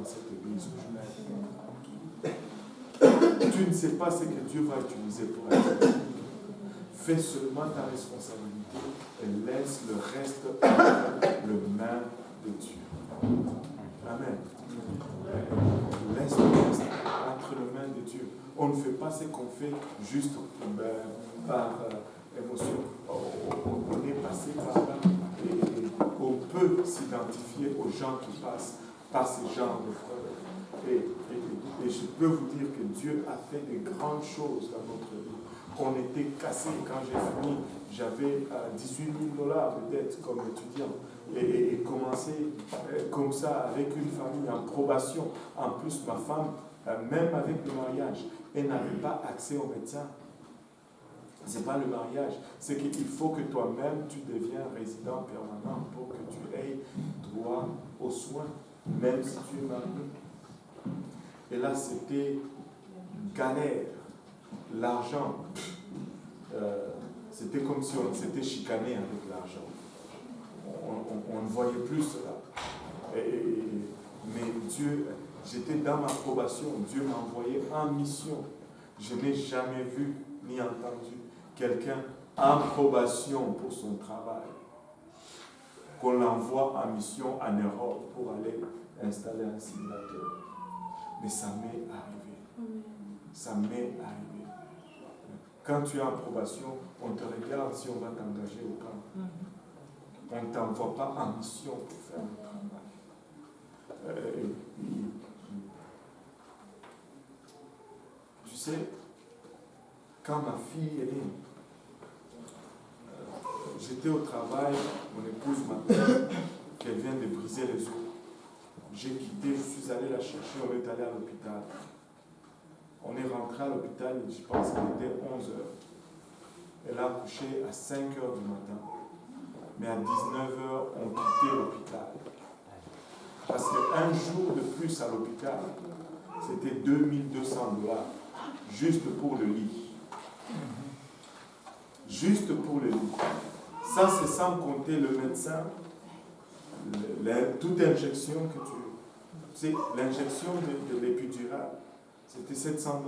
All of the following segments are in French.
dans cette église où je m'aide. Tu ne sais pas ce que Dieu va utiliser pour être. Fais seulement ta responsabilité et laisse le reste entre les mains de Dieu. Amen. Laisse le reste entre les mains de Dieu. On ne fait pas ce qu'on fait juste par émotion. On est passé par là et on peut s'identifier aux gens qui passent par ce genre de preuves. Et je peux vous dire que Dieu a fait de grandes choses dans notre vie. On était cassés quand j'ai fini. J'avais 18 000 $ de dette comme étudiant. Et commencer comme ça avec une famille en probation. En plus, ma femme, même avec le mariage, elle n'avait pas accès au médecin. Ce n'est pas le mariage. C'est qu'il faut que toi-même, tu deviens résident permanent pour que tu aies droit aux soins, même si tu es marié. Et là, c'était galère. L'argent, c'était comme si on s'était chicané avec l'argent. On ne voyait plus cela. Mais Dieu, j'étais dans ma probation. Dieu m'a envoyé en mission. Je n'ai jamais vu ni entendu quelqu'un en probation pour son travail, qu'on l'envoie en mission en Europe pour aller installer un simulateur. Mais ça m'est arrivé. Ça m'est arrivé. Quand tu es en probation, on te regarde si on va t'engager au camp. On ne t'envoie pas en mission pour faire le travail. Tu sais, quand ma fille est née, j'étais au travail, mon épouse m'appelle qu'elle vient de briser les os. J'ai quitté, je suis allé la chercher, on est allé à l'hôpital. On est rentré à l'hôpital, je pense qu'il était 11 h. Elle a accouché à 5 h du matin. Mais à 19 h, on quittait l'hôpital. Parce qu'un jour de plus à l'hôpital, c'était 2200 $, juste pour le lit. Juste pour le lit. Ça, c'est sans compter le médecin, toute injection que tu... C'est l'injection de l'épidurale. C'était 700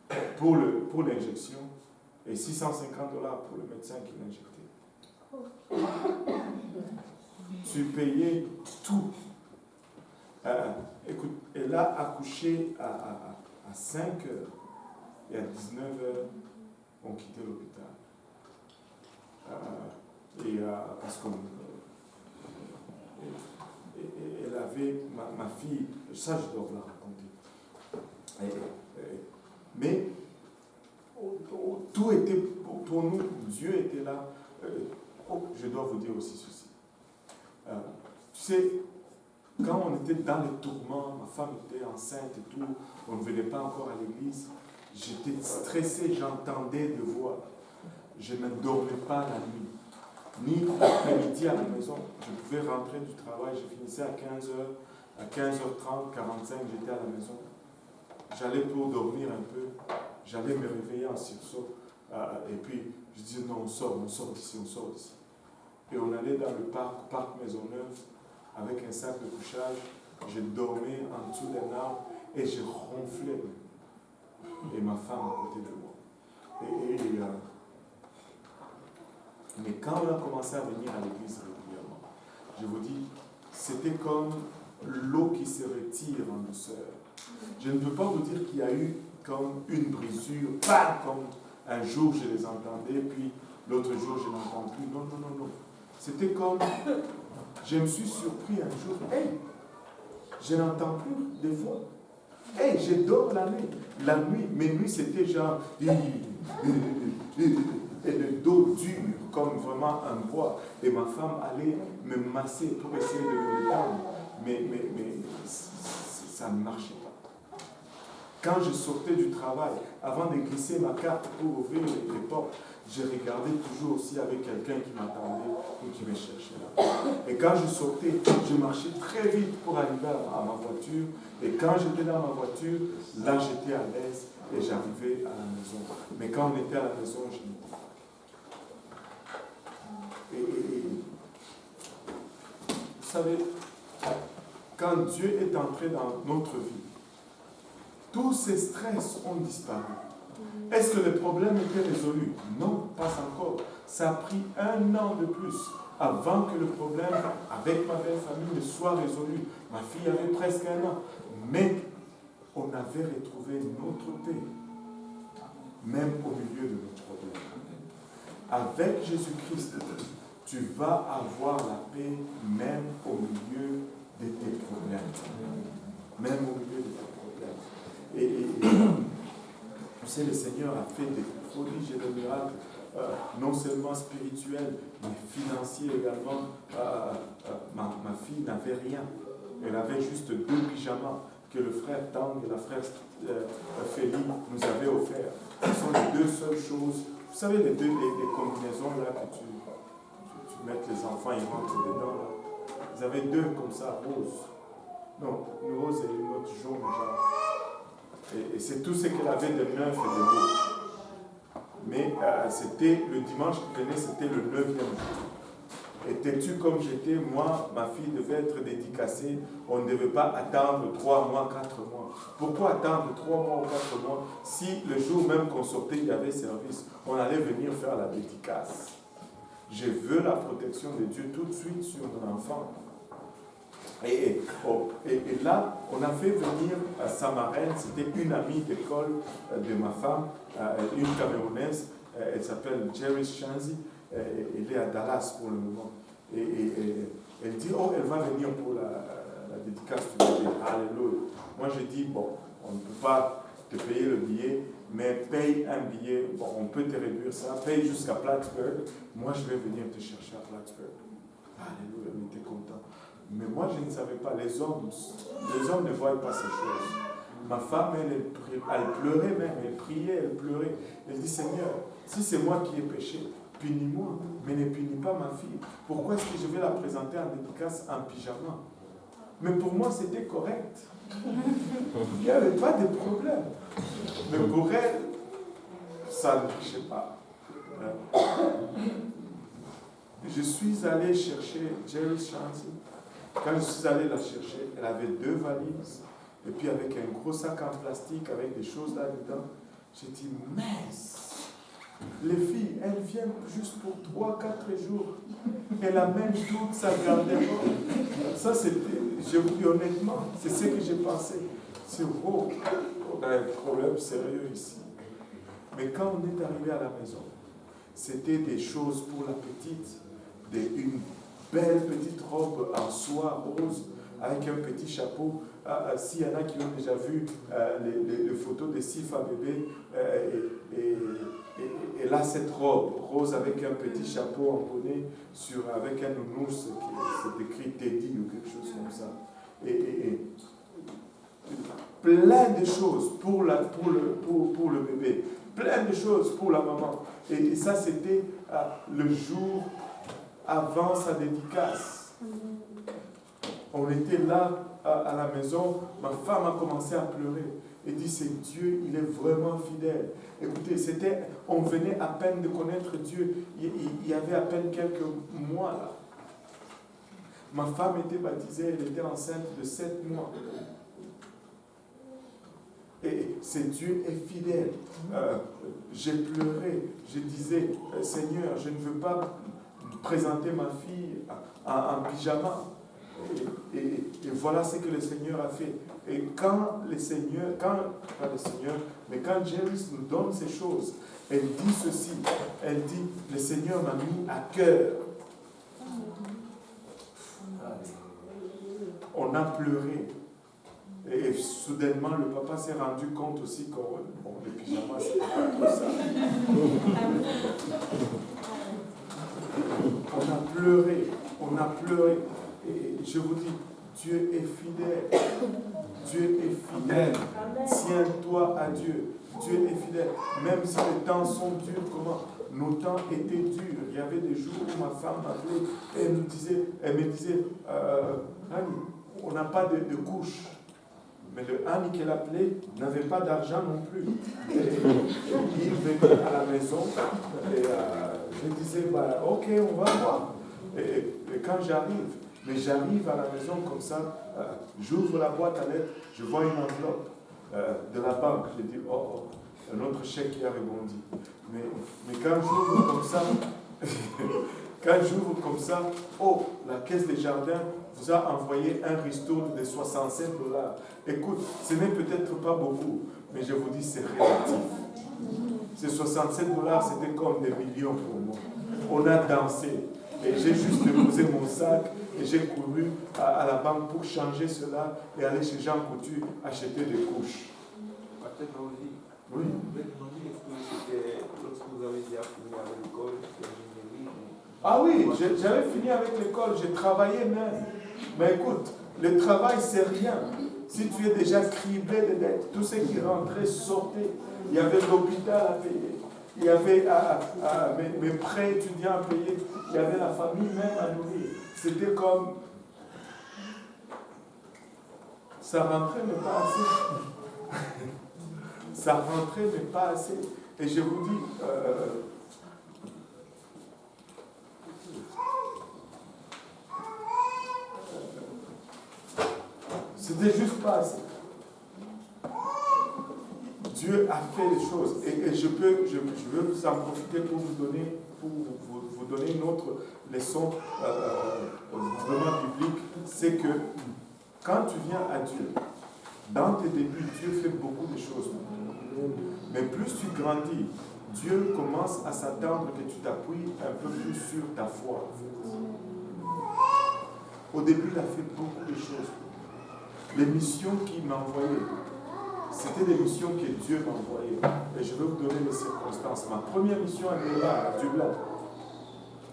$ pour l'injection et 650 $ pour le médecin qui l'injectait. Tu payais tout. Écoute, elle a accouché à 5 h et à 19 h, on quittait l'hôpital. Parce qu'on... elle avait, ma fille, ça je dois vous la raconter. Mais tout était pour nous, Dieu était là. Je dois vous dire aussi ceci. Tu sais, quand on était dans les tourments, ma femme était enceinte et tout, on ne venait pas encore à l'église, j'étais stressé, j'entendais des voix. Je ne dormais pas la nuit. Ni l'après-midi à la maison. Je pouvais rentrer du travail, je finissais à 15 h, à 15h30, 45, j'étais à la maison. J'allais pour dormir un peu, j'allais me réveiller en sursaut. Et puis, je disais non, on sort d'ici, on sort d'ici. Et on allait dans le parc Maisonneuve, avec un sac de couchage. Je dormais en dessous d'un arbre et je ronflais. Et ma femme à côté de moi. Mais quand on a commencé à venir à l'église régulièrement, je vous dis, c'était comme l'eau qui se retire en douceur. Je ne peux pas vous dire qu'il y a eu comme une brisure, pas comme un jour je les entendais, puis l'autre jour je n'entends plus. Non. C'était comme, je me suis surpris un jour, hey, je n'entends plus des voix. Hey, je dors la nuit. La nuit, mes nuits c'était genre, et le dos dur, comme vraiment un bois. Et ma femme allait me masser pour essayer de me détendre. Mais ça ne marchait pas. Quand je sortais du travail, avant de glisser ma carte pour ouvrir les portes, je regardais toujours aussi avec quelqu'un qui m'attendait ou qui me cherchait là. Et quand je sortais, je marchais très vite pour arriver à ma voiture. Et quand j'étais dans ma voiture, là j'étais à l'aise et j'arrivais à la maison. Mais quand on était à la maison, je n'étais pas. Et vous savez, quand Dieu est entré dans notre vie, tous ces stress ont disparu. Est-ce que le problème était résolu? Non, pas encore. Ça a pris 1 an de plus avant que le problème avec ma belle famille ne soit résolu. Ma fille avait presque 1 an. Mais on avait retrouvé notre paix, même au milieu de nos problèmes. Avec Jésus-Christ, tu vas avoir la paix même au milieu de tes problèmes. Même au milieu de tes problèmes. Vous savez, le Seigneur a fait des prodiges et des miracles, non seulement spirituels, mais financiers également. Ma fille n'avait rien. Elle avait juste 2 pyjamas que le frère Tang et la frère Félix nous avaient offerts. Ce sont les 2 seules choses. Vous savez, les combinaisons là que tu mets les enfants, ils rentrent dedans. Là. Ils avaient 2 comme ça, roses. Non, une rose et une autre jaune, genre. Et c'est tout ce qu'elle avait de neuf et de beau. Mais c'était le dimanche qui venait, c'était le 9e jour. Étais-tu comme j'étais? Moi, ma fille devait être dédicacée. On ne devait pas attendre 3 mois, 4 mois. Pourquoi attendre 3 mois ou 4 mois si le jour même qu'on sortait, il y avait service? On allait venir faire la dédicace. Je veux la protection de Dieu tout de suite sur mon enfant. Et là, on a fait venir sa marraine, c'était une amie d'école de ma femme, une Camerounaise, elle s'appelle Jerry Shanzi, elle est à Dallas pour le moment. Et elle dit, oh, elle va venir pour la dédicace du bébé. Alléluia. Moi, je dis, bon, on ne peut pas te payer le billet, mais paye un billet, bon, on peut te réduire ça, paye jusqu'à Plattsburgh. Moi, je vais venir te chercher à Plattsburgh. Alléluia, elle était content. Mais moi, je ne savais pas. Les hommes ne voient pas ces choses. Ma femme, elle pleurait même, elle priait, elle pleurait. Elle dit, Seigneur, si c'est moi qui ai péché, punis-moi, mais ne punis pas ma fille. Pourquoi est-ce que je vais la présenter en dédicace en pyjama? Mais pour moi, c'était correct. Il n'y avait pas de problème. Mais pour elle, ça ne marchait pas. Je suis allé chercher Jerry Shanti. Quand je suis allé la chercher, elle avait 2 valises, et puis avec un gros sac en plastique, avec des choses là-dedans. J'ai dit, mince, les filles, elles viennent juste pour 3-4 jours. Elle amène toute sa garde-robe. Ça, c'était, je vous dis honnêtement, c'est ce que j'ai pensé. C'est oh, on a un problème sérieux ici. Mais quand on est arrivé à la maison, c'était des choses pour la petite, une belle petite robe en soie rose avec un petit chapeau. S'il y en a qui ont déjà vu les photos de Sifa bébé, et là cette robe rose avec un petit chapeau en bonnet avec un nounours qui c'est écrit Teddy ou quelque chose comme ça. Et plein de choses pour le bébé, plein de choses pour la maman. Et ça c'était le jour avant sa dédicace. On était là à la maison, ma femme a commencé à pleurer. Elle dit, c'est Dieu, il est vraiment fidèle. Écoutez, on venait à peine de connaître Dieu, il y avait à peine quelques mois là. Ma femme était baptisée, elle était enceinte de 7 mois. Et c'est Dieu est fidèle. J'ai pleuré, je disais, Seigneur, je ne veux pas présenter ma fille en pyjama. Et voilà ce que le Seigneur a fait. Et quand Jésus nous donne ces choses, elle dit ceci, elle dit, le Seigneur m'a mis à cœur. On a pleuré. Et soudainement, le papa s'est rendu compte aussi que les pyjamas, c'était pas trop ça. On a pleuré. Et je vous dis, Dieu est fidèle. Dieu est fidèle. Tiens-toi à Dieu. Dieu est fidèle. Même si les temps sont durs, comment? Nos temps étaient durs. Il y avait des jours où ma femme m'appelait et elle me disait, Annie, on n'a pas de couche. Mais le Annie qu'elle appelait n'avait pas d'argent non plus. Et il venait à la maison et je disais, ok, on va voir. Et quand j'arrive, Mais j'arrive à la maison comme ça, j'ouvre la boîte à lettres, je vois une enveloppe de la banque. Je dis, oh, un autre chèque qui a rebondi. Mais quand j'ouvre comme ça, oh, la Caisse des Jardins vous a envoyé un ristourne de 65 $. Écoute, ce n'est peut-être pas beaucoup, mais je vous dis, c'est relatif. Ces 67 $, c'était comme des millions pour moi. On a dansé. Et j'ai juste déposé mon sac et j'ai couru à la banque pour changer cela et aller chez Jean Coutu acheter des couches. Oui. Lorsque vous avez déjà fini avec l'école, Ah oui, j'avais fini avec l'école, j'ai travaillé même. Mais écoute, le travail c'est rien. Si tu es déjà criblé de dettes, tout ce qui rentrait sortait. Il y avait l'hôpital à payer. Il y avait mes prêts étudiants à payer. Il y avait la famille même à nourrir. C'était comme... Ça rentrait mais pas assez. Ça rentrait mais pas assez. Et je vous dis... c'était juste pas assez. Dieu a fait les choses. Et je veux vous en profiter pour vous donner une autre leçon vraiment biblique. C'est que quand tu viens à Dieu, dans tes débuts, Dieu fait beaucoup de choses. Mais plus tu grandis, Dieu commence à s'attendre que tu t'appuies un peu plus sur ta foi. Au début, il a fait beaucoup de choses. Les missions qu'il m'a envoyées, c'était des missions que Dieu m'a envoyées. Et je vais vous donner les circonstances. Ma première mission à Dublin,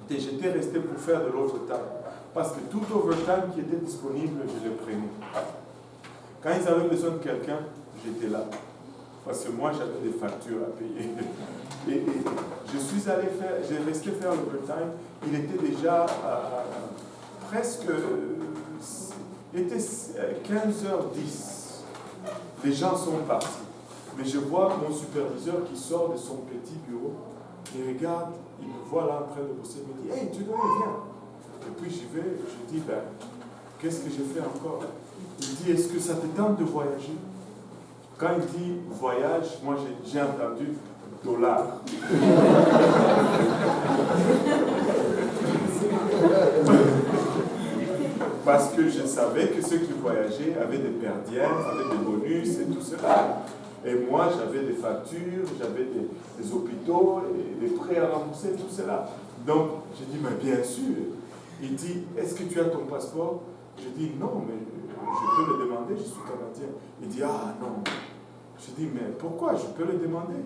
j'étais resté pour faire de l'overtime. Parce que tout overtime qui était disponible, je le prenais. Quand ils avaient besoin de quelqu'un, j'étais là. Parce que moi, j'avais des factures à payer. Et je suis allé faire, j'ai resté faire l'overtime. Il était déjà presque... Il était 15h10. Les gens sont partis. Mais je vois mon superviseur qui sort de son petit bureau. Il regarde, il me voit là en train de bosser. Il me dit, hey, tu dois viens. Et puis j'y vais, je dis, ben, qu'est-ce que j'ai fait encore? Il dit, est-ce que ça te tente de voyager? Quand il dit voyage, moi j'ai entendu dollar. Parce que je savais que ceux qui voyageaient avaient des perdièmes, avaient des bonus et tout cela. Et moi, j'avais des factures, j'avais des hôpitaux, et des prêts à rembourser, tout cela. Donc, j'ai dit, mais bien sûr. Il dit, est-ce que tu as ton passeport? Je dis, non, mais je peux le demander, je suis canadien. Il dit, ah non. Je dis, mais pourquoi? Je peux le demander.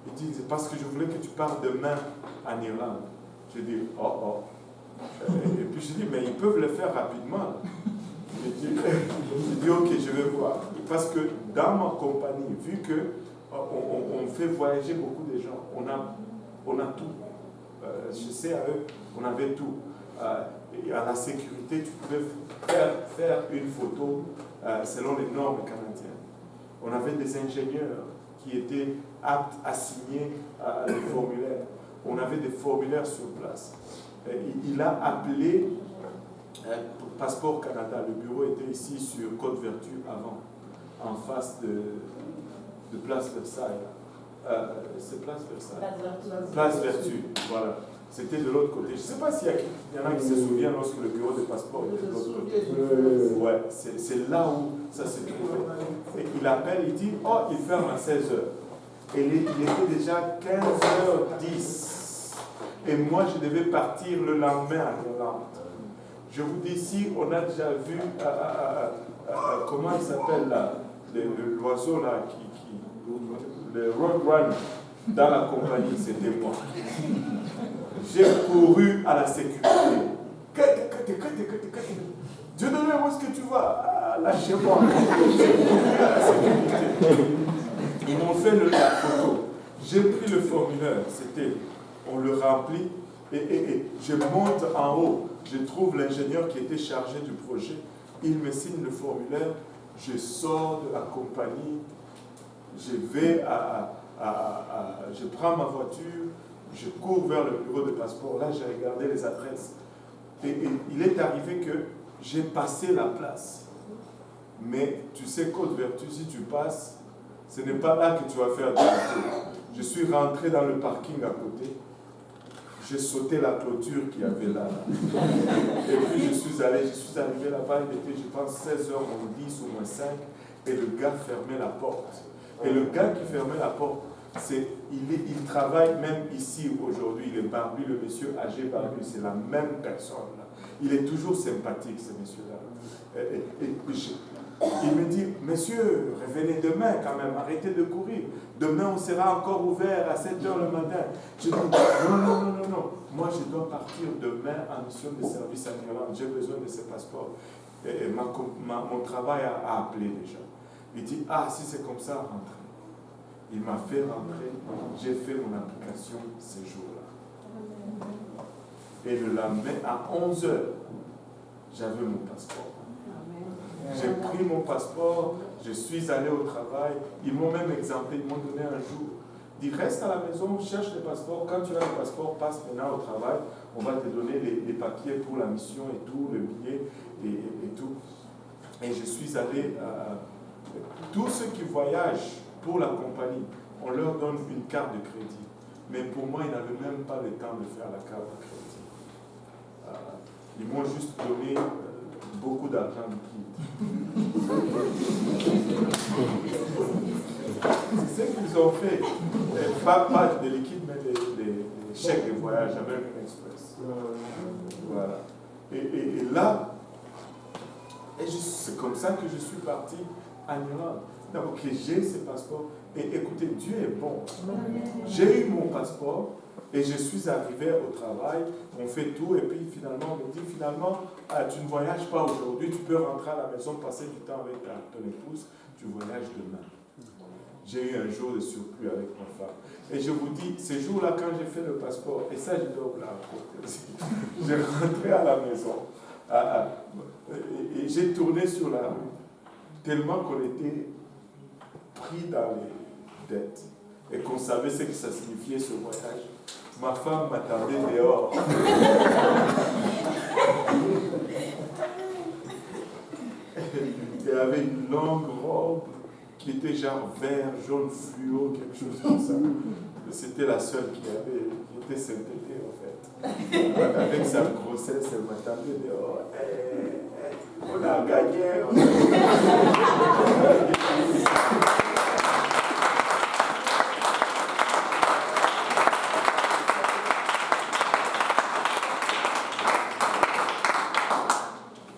Il dit, c'est parce que je voulais que tu partes demain en Irlande. Je dis, oh. Et puis je dis, mais ils peuvent le faire rapidement. Je dis, ok, je vais voir. Parce que dans ma compagnie, vu qu'on fait voyager beaucoup de gens, on a tout. Je sais, à eux, on avait tout. Et à la sécurité, tu pouvais faire une photo selon les normes canadiennes. On avait des ingénieurs qui étaient aptes à signer les formulaires. On avait des formulaires sur place. Il a appelé Passeport Canada. Le bureau était ici sur Côte-Vertu avant, en face de Place Versailles. C'est Place Versailles. Place Vertu, voilà. C'était de l'autre côté. Je ne sais pas s'il y en a qui se souviennent lorsque le bureau de passeport était de l'autre côté. Ouais, c'est là où ça s'est trouvé. Et il appelle, il dit, oh, il ferme à 16h. Et il était déjà 15h10. Et moi, je devais partir le lendemain à Irlande. Je vous dis, si on a déjà vu, comment il s'appelle là, l'oiseau là, le roadrunner dans la compagnie, c'était moi. J'ai couru à la sécurité. Dieu de Dieu, où est-ce que tu vas? Lâchez-moi. J'ai couru à la sécurité. Ils m'ont fait la photo. J'ai pris le formulaire, on le remplit, et je monte en haut. Je trouve l'ingénieur qui était chargé du projet. Il me signe le formulaire. Je sors de la compagnie. Je vais je prends ma voiture. Je cours vers le bureau de passeport. Là, j'ai regardé les adresses. Et il est arrivé que j'ai passé la place. Mais tu sais, Côte-Vertu, si tu passes, ce n'est pas là que tu vas faire demi-tour. Je suis rentré dans le parking à côté. J'ai sauté la clôture qu'il y avait là. Et puis je suis arrivé là-bas, il était, je pense, 16h moins 10 ou moins 5, et le gars fermait la porte. Et le gars qui fermait la porte, il travaille même ici aujourd'hui, il est barbu, le monsieur âgé barbu, c'est la même personne là. Il est toujours sympathique, ce monsieur-là. Il me dit, monsieur, revenez demain quand même, arrêtez de courir. Demain, on sera encore ouvert à 7h le matin. Je dis, non. Moi, je dois partir demain en mission de service en Irlande. J'ai besoin de ce passeport. Et mon travail a appelé déjà. Il dit, si c'est comme ça, rentrez. Il m'a fait rentrer. J'ai fait mon application ce jour-là. Et le lendemain, à 11h, j'avais mon passeport. J'ai pris mon passeport, je suis allé au travail. Ils m'ont même exempté, ils m'ont donné un jour. Ils disent, reste à la maison, cherche le passeport. Quand tu as le passeport, passe maintenant au travail. On va te donner les papiers pour la mission et tout, le billet et tout. Et je suis allé. Tous ceux qui voyagent pour la compagnie, on leur donne une carte de crédit. Mais pour moi, ils n'avaient même pas le temps de faire la carte de crédit. Ils m'ont juste donné beaucoup d'argent liquide. C'est ce qu'ils ont fait. Pas de liquide, mais des chèques de voyage American Express. Voilà. Et là, c'est comme ça que je suis parti en Irlande. Donc, j'ai ce passeport. Et écoutez, Dieu est bon. J'ai eu mon passeport et je suis arrivé au travail. On fait tout et puis finalement, on me dit, tu ne voyages pas aujourd'hui, tu peux rentrer à la maison, passer du temps avec ton épouse, tu voyages demain. J'ai eu un jour de surplus avec ma femme. Et je vous dis, ce jour-là, quand j'ai fait le passeport, et ça, je dois vous la raconter aussi, j'ai rentré à la maison et j'ai tourné sur la rue, tellement qu'on était pris dans les dettes et qu'on savait ce que ça signifiait ce voyage. Ma femme m'attendait dehors. Elle avait une longue robe qui était genre vert, jaune fluo, quelque chose comme ça. C'était la seule qui était synthétique en fait. Avec sa grossesse, elle m'attendait dehors. On a gagné.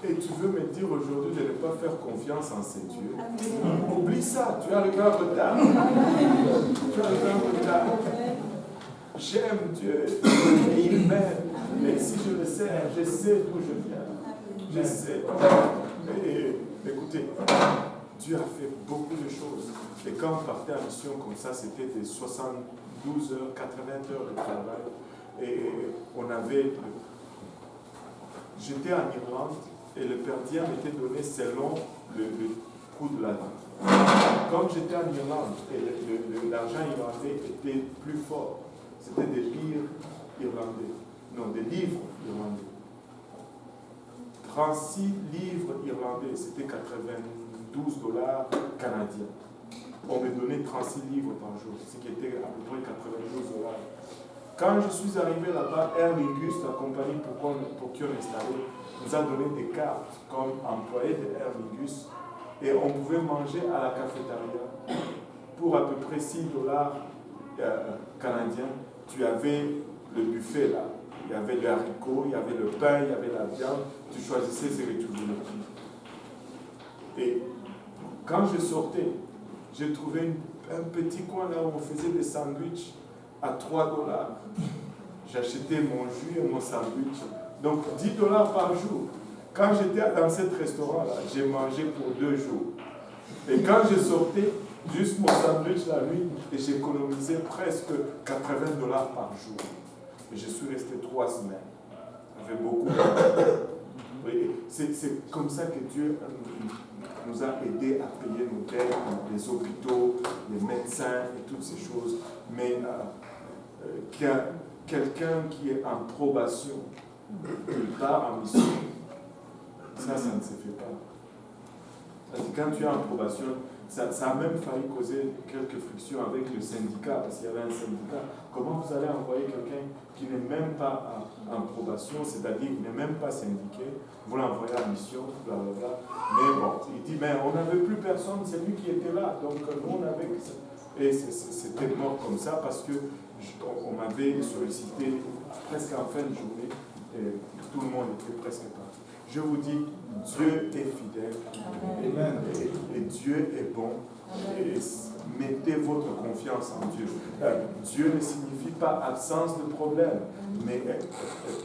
Et tu veux me dire aujourd'hui de ne pas faire confiance en ces dieux? Oublie ça, tu as le grand retard. Tu as le grand retard. J'aime Dieu et il m'aime. Mais si je le sais, je sais d'où je viens. Je sais. Et, écoutez, Dieu a fait beaucoup de choses. Et quand on partait en mission comme ça, c'était des 72 heures, 80 heures de travail. Et on avait... J'étais en Irlande et le per diem était donné selon le coût de la vie. Comme j'étais en Irlande et l'argent irlandais était plus fort, c'était des livres irlandais. Non, des livres irlandais. 36 livres irlandais, c'était 92 dollars canadiens. On me donnait 36 livres par jour, ce qui était à peu près 92 dollars. Quand je suis arrivé là-bas, Air Lingus, la compagnie pour qui on installait, nous a donné des cartes comme employé de Air Lingus et on pouvait manger à la cafétéria pour à peu près 6 dollars canadiens. Tu avais le buffet là, il y avait les haricots, il y avait le pain, il y avait la viande, tu choisissais ce que tu voulais. Et quand je sortais, j'ai trouvé un petit coin là où on faisait des sandwichs à 3 dollars. J'achetais mon jus et mon sandwich. Donc 10 dollars par jour. Quand j'étais dans ce restaurant-là, j'ai mangé pour 2 jours. Et quand je sortais, juste mon sandwich la nuit, et j'économisais presque 80 dollars par jour. Et je suis resté 3 semaines. Avec beaucoup de... C'est comme ça que Dieu nous a aidés à payer nos dettes, les hôpitaux, les médecins et toutes ces choses. Mais quelqu'un qui est en probation, il part en mission, Ça ne se fait pas. Quand tu es en probation, ça a même failli causer quelques frictions avec le syndicat, parce qu'il y avait un syndicat. Comment vous allez envoyer quelqu'un qui n'est même pas en probation, c'est-à-dire qui n'est même pas syndiqué, vous l'envoyez en mission, blablabla. Mais bon, il dit, mais on n'avait plus personne, c'est lui qui était là, donc nous on avait... Et c'était mort comme ça parce que on m'avait sollicité presque en fin de journée, et tout le monde était presque parti. Je vous dis, Dieu est fidèle. Et Dieu est bon. Et mettez votre confiance en Dieu. Dieu ne signifie pas absence de problème. Mais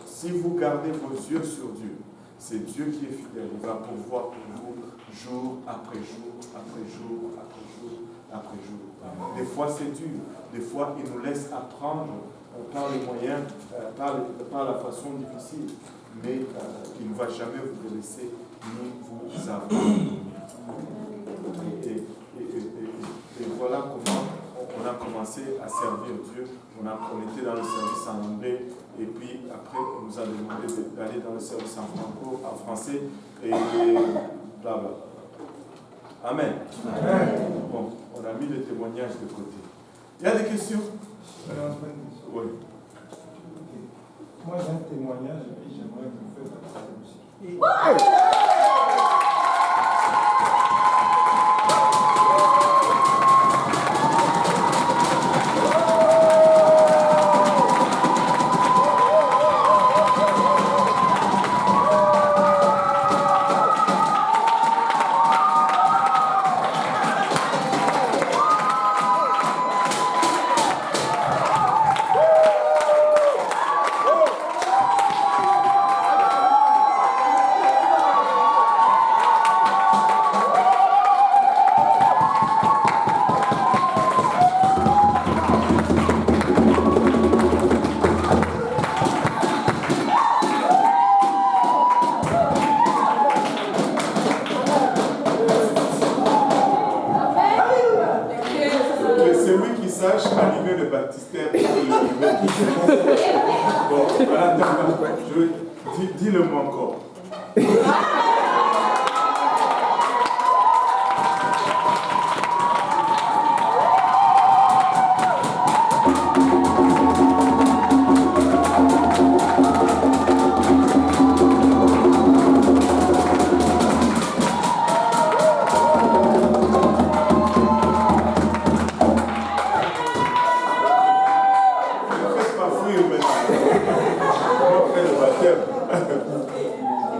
si vous gardez vos yeux sur Dieu, c'est Dieu qui est fidèle. Il va pourvoir pour vous jour après jour, après jour, après jour, après jour. Des fois c'est dur. Des fois il nous laisse apprendre par les moyens, par la façon difficile. Mais il ne va jamais vous délaisser ni vous abandonner. Et voilà comment on a commencé à servir Dieu. On était dans le service en anglais et puis après on nous a demandé d'aller dans le service en français et bla bla. Amen. Bon, on a mis le témoignage de côté. Il y a des questions? Oui. Moi j'ai un témoignage et puis j'aimerais vous faire partager aussi. Dis-le-moi encore.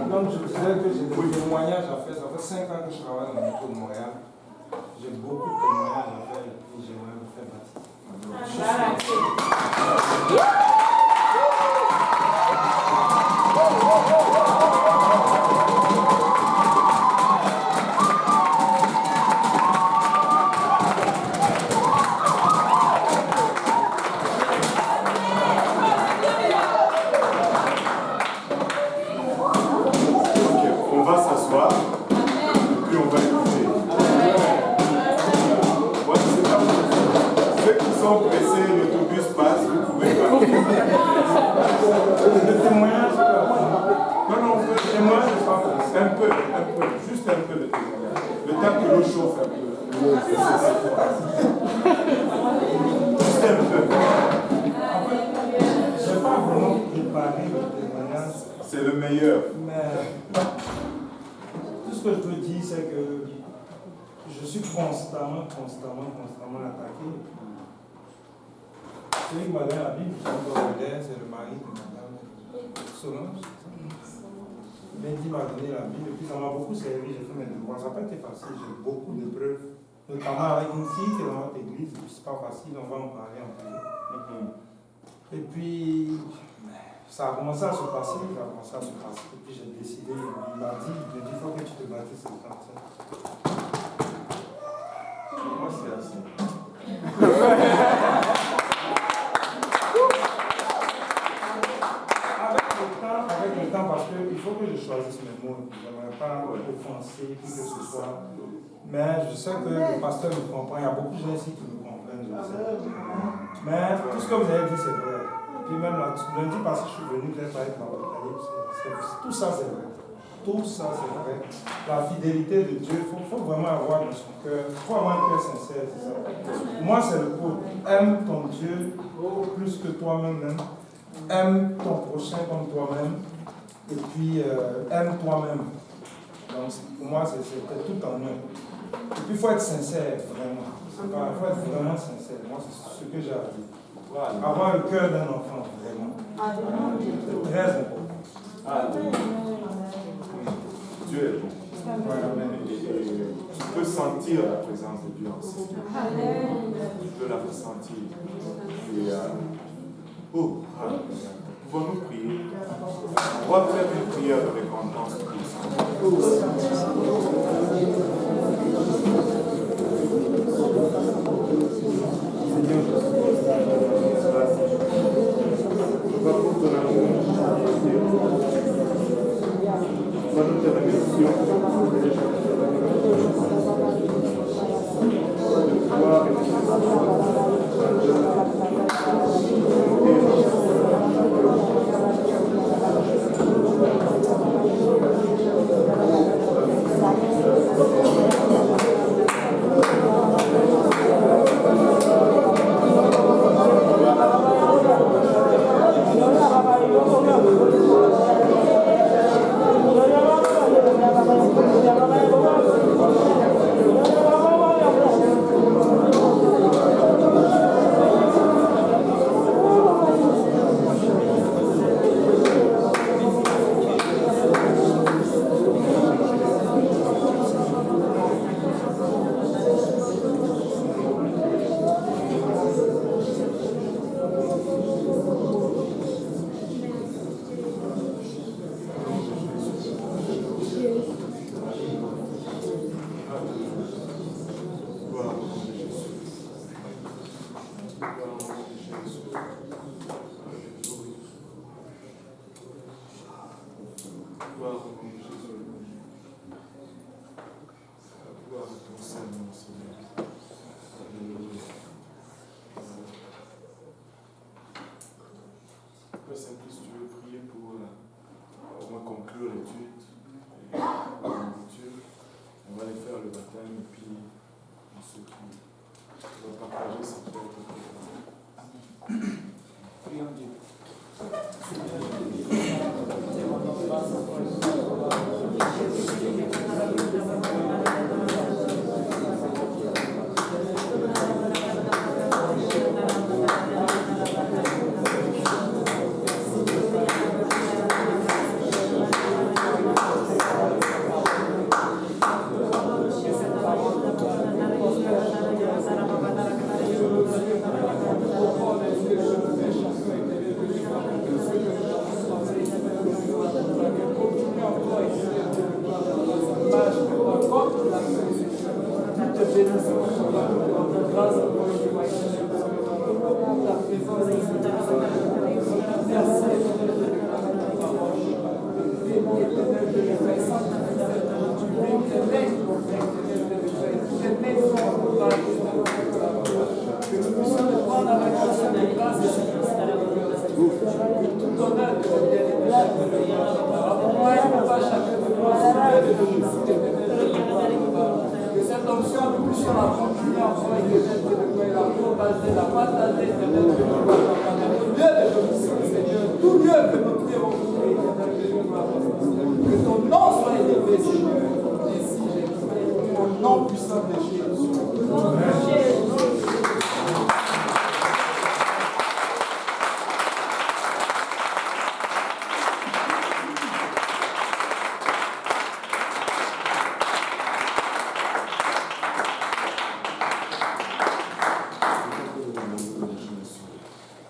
Donc je disais que j'ai des témoignages à faire. Ça fait 5 ans que je travaille dans le métro de Montréal. J'ai beaucoup de témoignages à faire et j'aimerais vous faire baptiser. Juste un peu de témoignage. Le temps que l'eau chauffe un peu. Juste un peu. Je n'ai pas vraiment préparé le témoignage. C'est le meilleur. Mais tout ce que je peux dire, c'est que je suis constamment attaqué. Celui qui m'a donné la Bible, c'est le mari de Madame Solange. Bendy m'a donné la Bible et puis ça m'a beaucoup servi, j'ai fait mes devoirs. Ça n'a pas été facile, j'ai beaucoup de preuves, notamment avec une fille qui est dans notre église, c'est pas facile, on va en parler en privé. Et puis, ça a commencé à se passer, et puis j'ai décidé, il m'a dit, il faut que tu te baptises ce temps. Moi c'est assez. Avec le temps, parce qu'il faut que je choisisse mes mots. Je n'aimerais pas offenser qui que ce soit. Mais je sais que le pasteur me comprend. Il y a beaucoup de gens ici qui me comprennent. Je sais. Mais tout ce que vous avez dit, c'est vrai. Et puis même lundi passé, je suis venu, vous avez parlé de l'Apocalypse. Tout ça, c'est vrai. tout ça c'est vrai. La fidélité de Dieu, il faut vraiment avoir dans son cœur, il faut avoir un cœur sincère, c'est ça. Pour moi, c'est le code. Aime ton Dieu plus que toi-même. Aime ton prochain comme toi-même. Et puis, aime toi-même. Donc, pour moi, c'est tout en un. Et puis, il faut être sincère, vraiment. Il faut être vraiment sincère. Moi, c'est ce que j'ai à dire. Voilà. Avoir le cœur d'un enfant, vraiment. C'est très important. Dieu est bon. Tu peux sentir la présence de Dieu en ces lieux. Tu peux la ressentir. Et, pouvons-nous prier? On va faire une prière de récompense pour ça. Seigneur, va pour ton amour. Va nous te remercions de pouvoir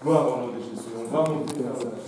gloire au nom de Jésus. On va monter.